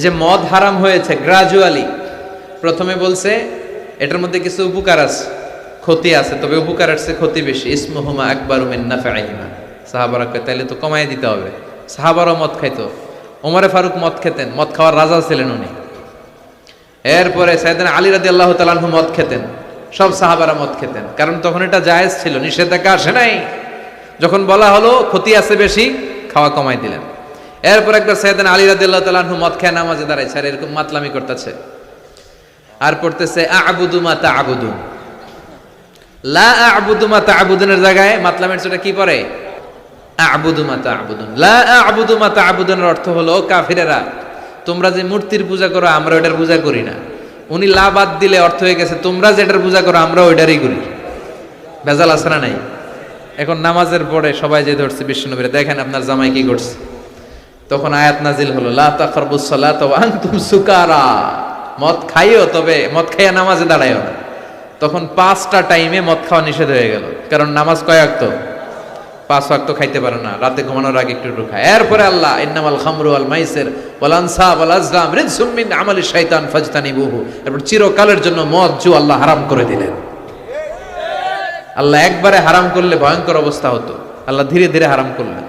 যে মদ হারাম হয়েছে গ্রাজুয়ালি, প্রথমে বলছে এটার মধ্যে কিছু উপকার আছে, ক্ষতি আছে, তবে উপকারের চেয়ে ক্ষতি বেশি। ইসমুহুমা আকবারু মিন নাফআইহিমা। সাহাবারা কয় তাইলে তো কমাই দিতে হবে। সাহাবারাও মদ খাইতো, ওমরে ফারুক মদ খেতেন, মদ খাওয়ার রাজা ছিলেন উনি। এরপরে সাইয়েদনা আলী রাদিয়াল্লাহু তাআলা আনহু মদ খেতেন, সব সাহাবারা মদ খেতেন, কারণ তখন এটা জায়েজ ছিল, নিষেধাজ্ঞা আসে নাই। যখন বলা হলো ক্ষতি আছে বেশি, খাওয়া কমাই দিলেন। এরপর একবার সাইয়েদনা আলী রাদিয়াল্লাহু তাআলা আনহু মদ খেয়ে নামাজে দাঁড়াইছে, আর এরকম মাতলামি করতেছে আর পড়তেছে আ'বুদু মা তা'বুদুন। লা আ'বুদু মা তা'বুদুনের জায়গায় মাতলামের ছোটা কি পড়ে? আ'বুদু মা তা'বুদুন। লা আ'বুদু মা তা'বুদুনের অর্থ হলো কাফিরেরা তোমরা যে মূর্তির পূজা করো আমরা ওটার পূজা করি না। উনি লা বাদ দিলে অর্থ হয়ে গেছে তোমরা যেটার পূজা করো আমরা ওইটারই করি। ভেজাল আছে না নাই? এখন নামাজের পরে সবাই যে ধরছে বিশ্বনবীরে, দেখেন আপনার জামাই কি করছে। তখন আয়াত নাজিল হলো লা তাকরাবুস সালাতা ওয়া আনতুম সুকারা। মদ খাইও, তবে মদ খাইয়া নামাজে দাঁড়াইও না। তখন 5টা টাইমে মদ খাওয়া নিষেধ হয়ে গেল, কারণ নামাজ কয় ওয়াক্ত? 5 ওয়াক্ত খাইতে পারে না, রাতে ঘুমানোর আগে একটু খায়। এরপরে আল্লাহ ইন্নামাল খামরু ওয়াল মাইসির ওয়াল আনসাব ওয়াল আজলাম রিজসুম মিন আমালি শাইতান ফাজতানিবুহু। এরপর চিরকালের জন্য মদ জু আল্লাহ হারাম করে দিলেন। আল্লাহ একবারে হারাম করলে ভয়ঙ্কর অবস্থা হতো, আল্লাহ ধীরে ধীরে হারাম করলেন।